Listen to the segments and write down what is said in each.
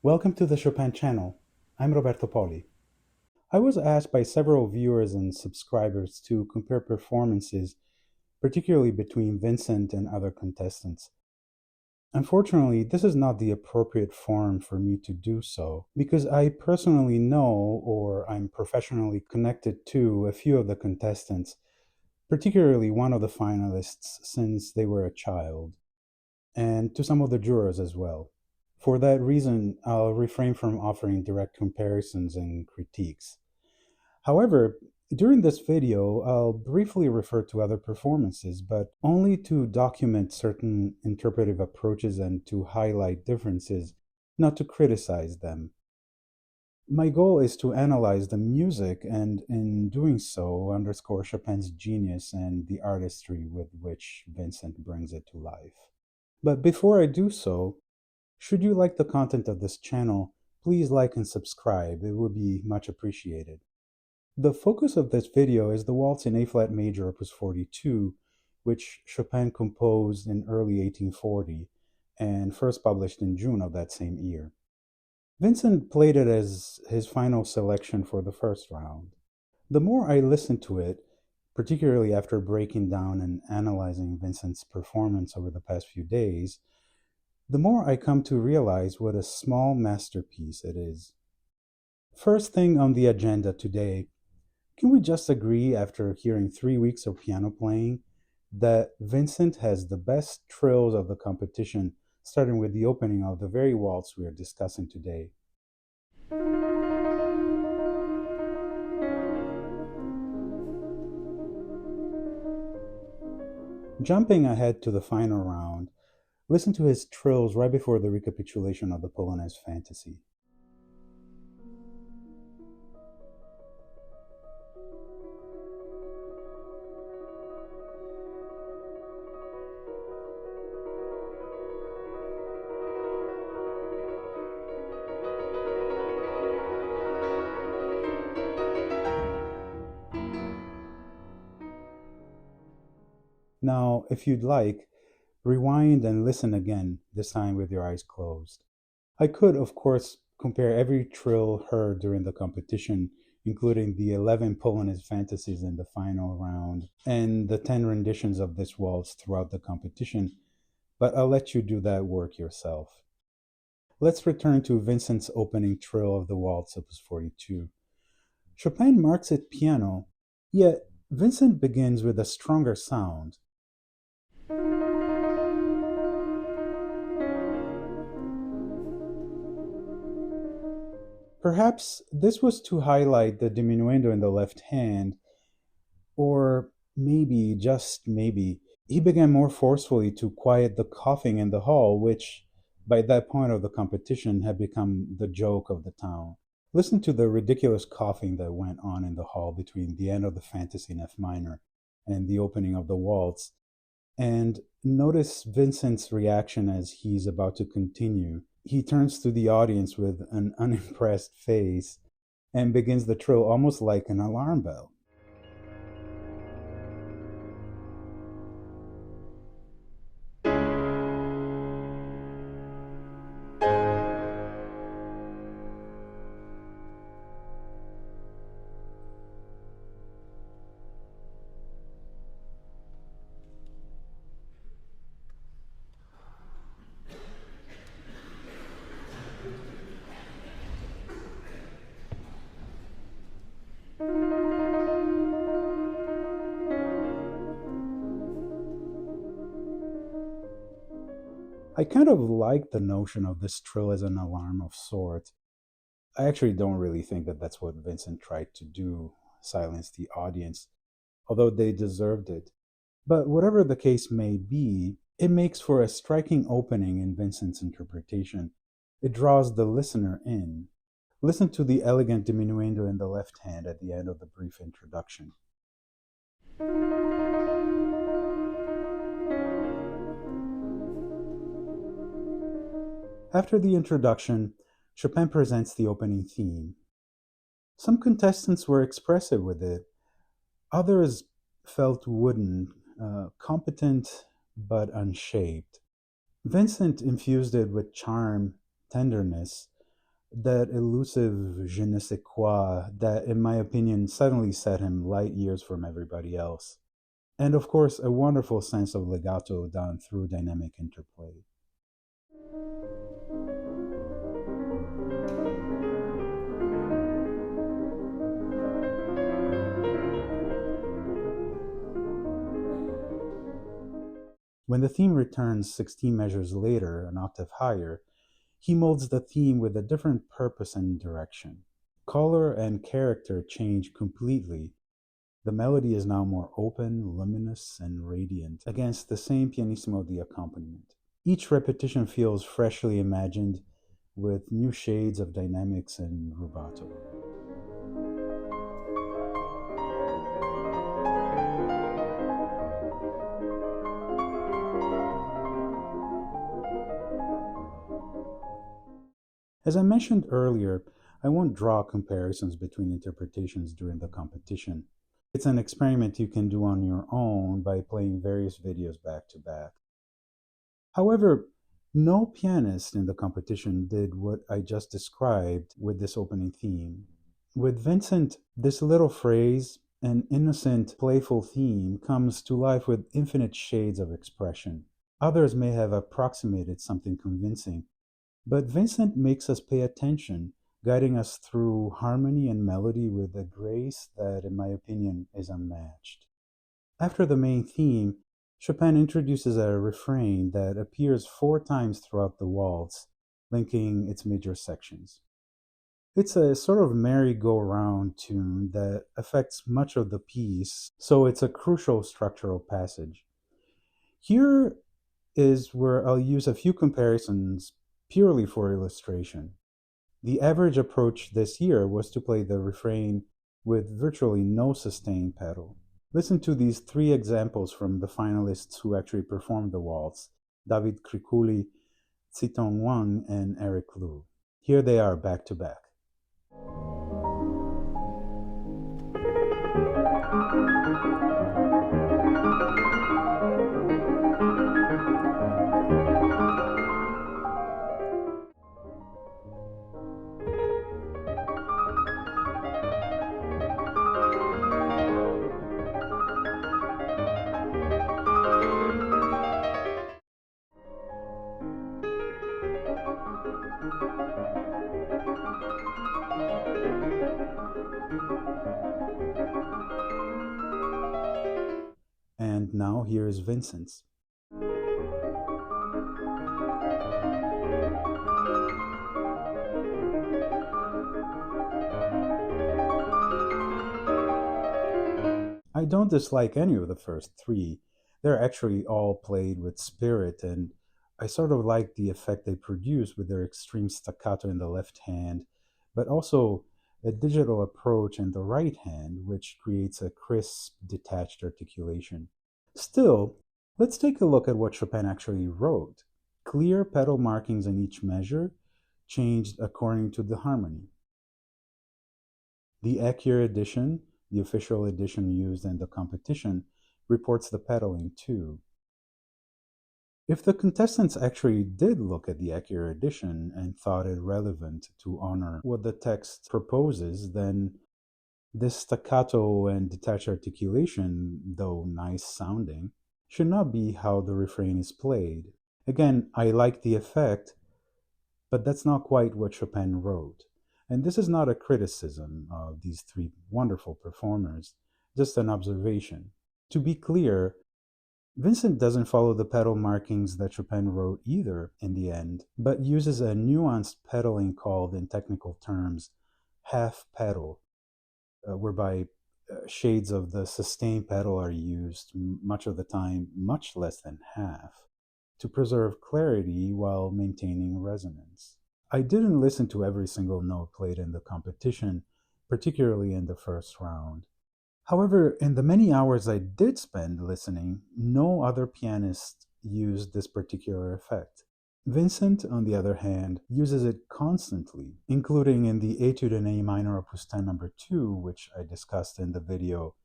Welcome to the Chopin channel. I'm Roberto Poli. I was asked by several viewers and subscribers to compare performances, particularly between Vincent and other contestants. Unfortunately, this is not the appropriate forum for me to do so, because I personally know or I'm professionally connected to a few of the contestants, particularly one of the finalists since they were a child, and to some of the jurors as well. For that reason, I'll refrain from offering direct comparisons and critiques. However, during this video, I'll briefly refer to other performances, but only to document certain interpretive approaches and to highlight differences, not to criticize them. My goal is to analyze the music and, in doing so, underscore Chopin's genius and the artistry with which Vincent brings it to life. But before I do so, should you like the content of this channel, please like and subscribe. It would be much appreciated. The focus of this video is the Waltz in A-flat major, opus 42, which Chopin composed in early 1840 and first published in June of that same year. Vincent played it as his final selection for the first round. The more I listened to it, particularly after breaking down and analyzing Vincent's performance over the past few days, the more I come to realize what a small masterpiece it is. First thing on the agenda today, can we just agree, after hearing 3 weeks of piano playing, that Vincent has the best trills of the competition, starting with the opening of the very waltz we are discussing today. Jumping ahead to the final round, listen to his trills right before the recapitulation of the Polonaise Fantasy. Now, if you'd like, rewind and listen again, this time with your eyes closed. I could, of course, compare every trill heard during the competition, including the 11 Polonaise fantasies in the final round and the 10 renditions of this waltz throughout the competition, but I'll let you do that work yourself. Let's return to Vincent's opening trill of the waltz, opus 42. Chopin marks it piano, yet Vincent begins with a stronger sound. Perhaps this was to highlight the diminuendo in the left hand, or maybe, just maybe, he began more forcefully to quiet the coughing in the hall, which, by that point of the competition, had become the joke of the town. Listen to the ridiculous coughing that went on in the hall between the end of the fantasy in F minor and the opening of the waltz, and notice Vincent's reaction as he's about to continue. He turns to the audience with an unimpressed face and begins the trill almost like an alarm bell. I kind of like the notion of this trill as an alarm of sorts. I actually don't really think that that's what Vincent tried to do, silence the audience, although they deserved it. But whatever the case may be, it makes for a striking opening in Vincent's interpretation. It draws the listener in. Listen to the elegant diminuendo in the left hand at the end of the brief introduction. After the introduction, Chopin presents the opening theme. Some contestants were expressive with it, others felt wooden, competent but unshaped. Vincent infused it with charm, tenderness, that elusive je ne sais quoi that, in my opinion, suddenly set him light years from everybody else. And of course, a wonderful sense of legato done through dynamic interplay. When the theme returns 16 measures later, an octave higher, he molds the theme with a different purpose and direction. Color and character change completely. The melody is now more open, luminous, and radiant against the same pianissimo the accompaniment. Each repetition feels freshly imagined with new shades of dynamics and rubato. As I mentioned earlier, I won't draw comparisons between interpretations during the competition. It's an experiment you can do on your own by playing various videos back to back. However, no pianist in the competition did what I just described with this opening theme. With Vincent, this little phrase, an innocent, playful theme, comes to life with infinite shades of expression. Others may have approximated something convincing, but Vincent makes us pay attention, guiding us through harmony and melody with a grace that, in my opinion, is unmatched. After the main theme, Chopin introduces a refrain that appears 4 times throughout the waltz, linking its major sections. It's a sort of merry-go-round tune that affects much of the piece, so it's a crucial structural passage. Here is where I'll use a few comparisons purely for illustration. The average approach this year was to play the refrain with virtually no sustain pedal. Listen to these 3 examples from the finalists who actually performed the waltz: David Krikuli, Vincent Ong, and Eric Liu. Here they are back to back. And now here is Vincent's. I don't dislike any of the first 3. They're actually all played with spirit, and I sort of like the effect they produce with their extreme staccato in the left hand, but also a digital approach in the right hand, which creates a crisp, detached articulation. Still, let's take a look at what Chopin actually wrote. Clear pedal markings in each measure, changed according to the harmony. The Acure edition, the official edition used in the competition, reports the pedaling too. If the contestants actually did look at the Acure edition and thought it relevant to honor what the text proposes, then this staccato and detached articulation, though nice sounding, should not be how the refrain is played. Again, I like the effect, but that's not quite what Chopin wrote. And this is not a criticism of these 3 wonderful performers, just an observation. To be clear, Vincent doesn't follow the pedal markings that Chopin wrote either in the end, but uses a nuanced pedaling called, in technical terms, half pedal, whereby shades of the sustain pedal are used much of the time, much less than half, to preserve clarity while maintaining resonance. I didn't listen to every single note played in the competition, particularly in the first round. However, in the many hours I did spend listening, no other pianist used this particular effect. Vincent, on the other hand, uses it constantly, including in the Etude in A minor Opus 10 number 2, which I discussed in the video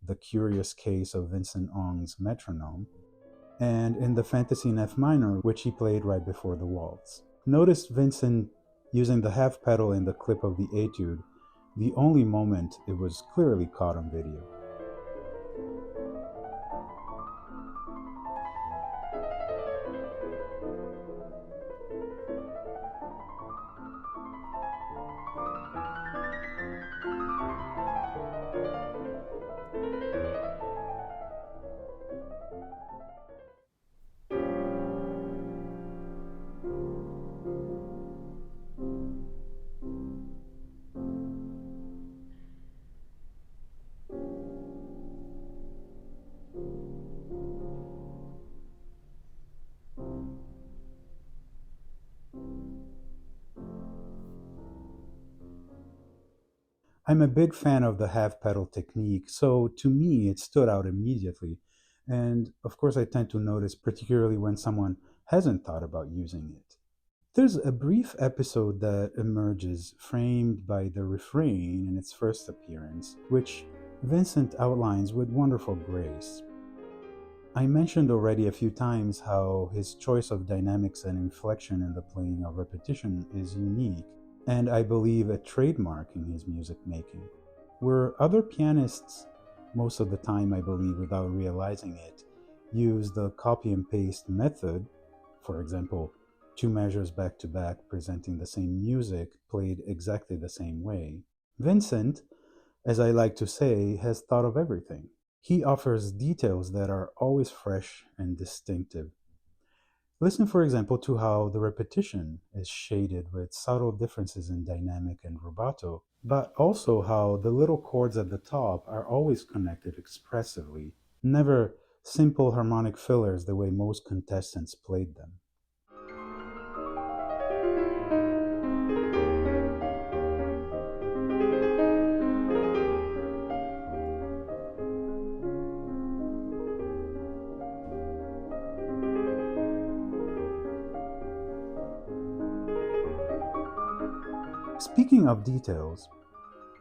The Curious Case of Vincent Ong's Metronome, and in the Fantasy in F minor, which he played right before the waltz. Notice Vincent using the half pedal in the clip of the Etude, the only moment it was clearly caught on video. I'm a big fan of the half pedal technique, so to me it stood out immediately. And of course, I tend to notice, particularly when someone hasn't thought about using it. There's a brief episode that emerges, framed by the refrain in its first appearance, which Vincent outlines with wonderful grace. I mentioned already a few times how his choice of dynamics and inflection in the playing of repetition is unique, and I believe a trademark in his music making. Where other pianists, most of the time I believe without realizing it, use the copy and paste method, for example, two measures back to back presenting the same music played exactly the same way, Vincent, as I like to say, has thought of everything. He offers details that are always fresh and distinctive. Listen, for example, to how the repetition is shaded with subtle differences in dynamic and rubato, but also how the little chords at the top are always connected expressively, never simple harmonic fillers the way most contestants played them. Speaking of details,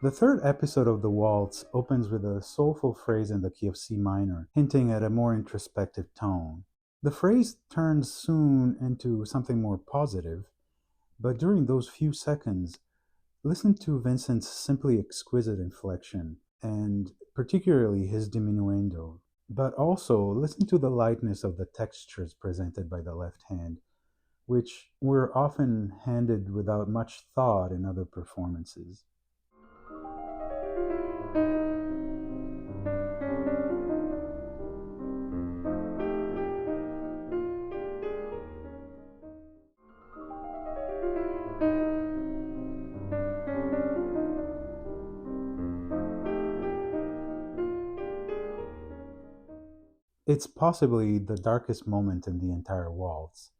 the third episode of the waltz opens with a soulful phrase in the key of C minor, hinting at a more introspective tone. The phrase turns soon into something more positive, but during those few seconds, listen to Vincent's simply exquisite inflection, and particularly his diminuendo. But also listen to the lightness of the textures presented by the left hand, which were often handed without much thought in other performances. It's possibly the darkest moment in the entire waltz.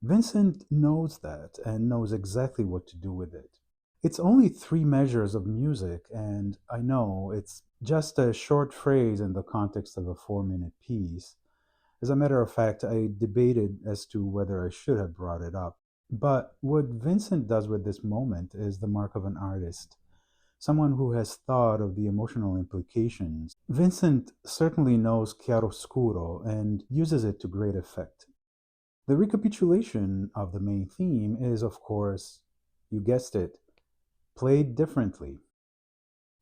Vincent knows that and knows exactly what to do with it. It's only three measures of music, and I know it's just a short phrase in the context of a 4-minute piece. As a matter of fact, I debated as to whether I should have brought it up. But what Vincent does with this moment is the mark of an artist, someone who has thought of the emotional implications. Vincent certainly knows chiaroscuro and uses it to great effect. The recapitulation of the main theme is, of course, you guessed it, played differently.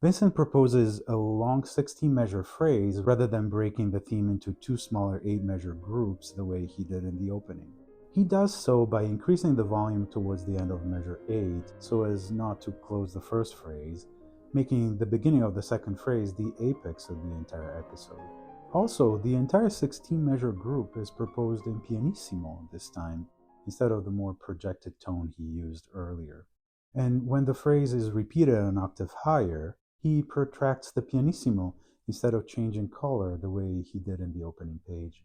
Vincent proposes a long 16-measure phrase rather than breaking the theme into two smaller 8-measure groups the way he did in the opening. He does so by increasing the volume towards the end of measure 8 so as not to close the first phrase, making the beginning of the second phrase the apex of the entire episode. Also, the entire 16-measure group is proposed in pianissimo this time, instead of the more projected tone he used earlier. And when the phrase is repeated an octave higher, he protracts the pianissimo instead of changing color the way he did in the opening page.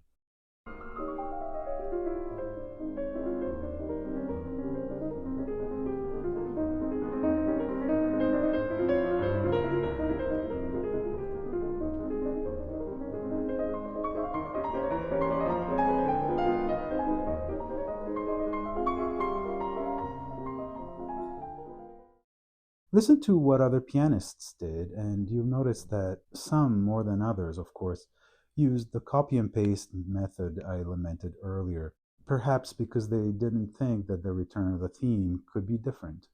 Listen to what other pianists did, and you'll notice that some, more than others, of course, used the copy and paste method I lamented earlier, perhaps because they didn't think that the return of the theme could be different.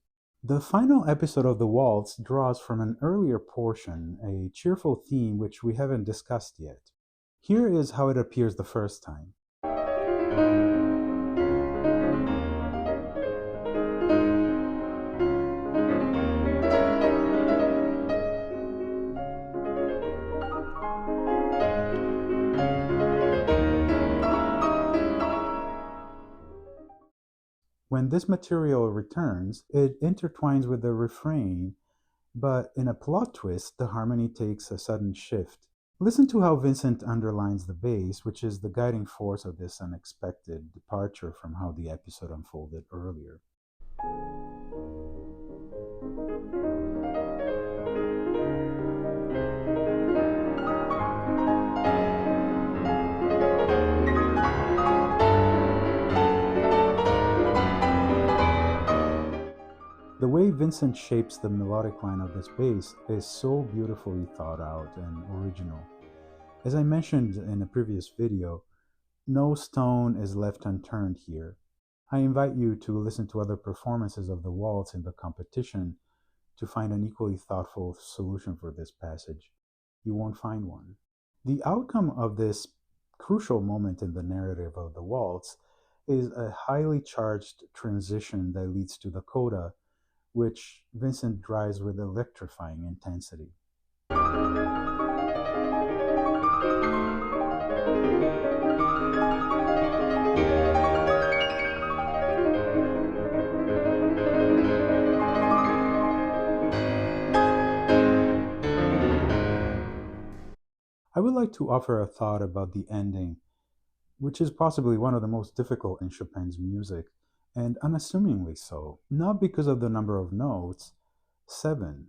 The final episode of the Waltz draws from an earlier portion, a cheerful theme which we haven't discussed yet. Here is how it appears the first time. When this material returns, it intertwines with the refrain, but in a plot twist, the harmony takes a sudden shift. Listen to how Vincent underlines the bass, which is the guiding force of this unexpected departure from how the episode unfolded earlier. The way Vincent shapes the melodic line of this bass is so beautifully thought out and original. As I mentioned in a previous video, no stone is left unturned here. I invite you to listen to other performances of the waltz in the competition to find an equally thoughtful solution for this passage. You won't find one. The outcome of this crucial moment in the narrative of the waltz is a highly charged transition that leads to the coda, which Vincent drives with electrifying intensity. I would like to offer a thought about the ending, which is possibly one of the most difficult in Chopin's music, and unassumingly so, not because of the number of notes, seven,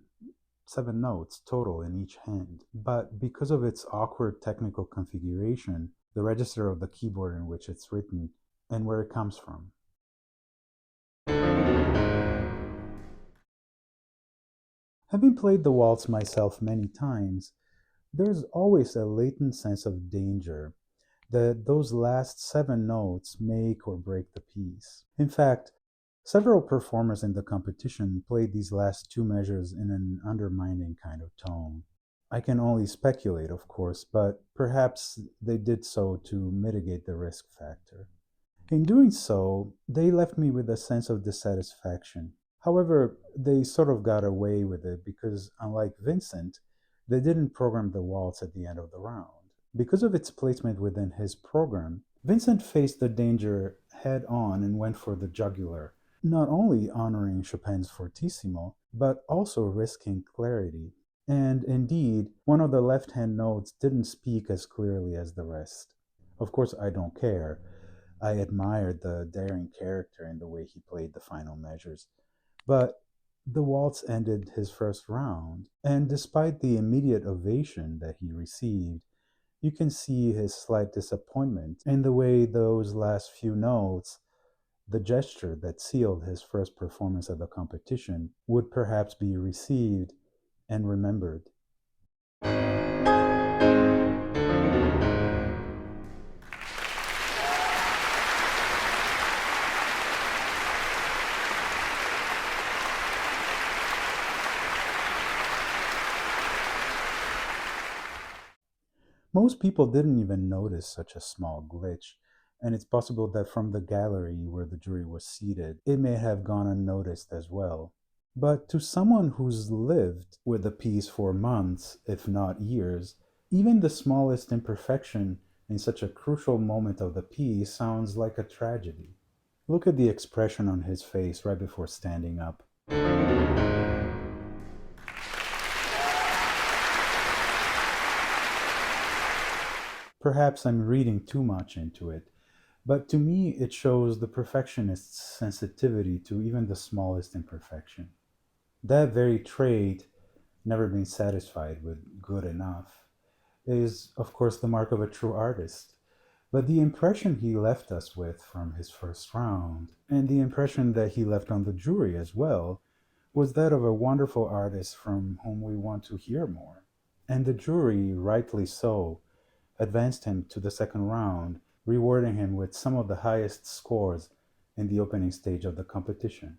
seven notes total in each hand, but because of its awkward technical configuration, the register of the keyboard in which it's written, and where it comes from. Having played the waltz myself many times, there's always a latent sense of danger that those last seven notes make or break the piece. In fact, several performers in the competition played these last two measures in an undermining kind of tone. I can only speculate, of course, but perhaps they did so to mitigate the risk factor. In doing so, they left me with a sense of dissatisfaction. However, they sort of got away with it because, unlike Vincent, they didn't program the waltz at the end of the round. Because of its placement within his program, Vincent faced the danger head on and went for the jugular, not only honoring Chopin's fortissimo, but also risking clarity. And indeed, one of the left-hand notes didn't speak as clearly as the rest. Of course, I don't care. I admired the daring character in the way he played the final measures. But the waltz ended his first round, and despite the immediate ovation that he received, you can see his slight disappointment in the way those last few notes, the gesture that sealed his first performance at the competition, would perhaps be received and remembered. Most people didn't even notice such a small glitch, and it's possible that from the gallery where the jury was seated, it may have gone unnoticed as well. But to someone who's lived with the piece for months, if not years, even the smallest imperfection in such a crucial moment of the piece sounds like a tragedy. Look at the expression on his face right before standing up. Perhaps I'm reading too much into it, but to me it shows the perfectionist's sensitivity to even the smallest imperfection. That very trait, never being satisfied with good enough, is of course the mark of a true artist. But the impression he left us with from his first round, and the impression that he left on the jury as well, was that of a wonderful artist from whom we want to hear more. And the jury, rightly so, advanced him to the second round, rewarding him with some of the highest scores in the opening stage of the competition.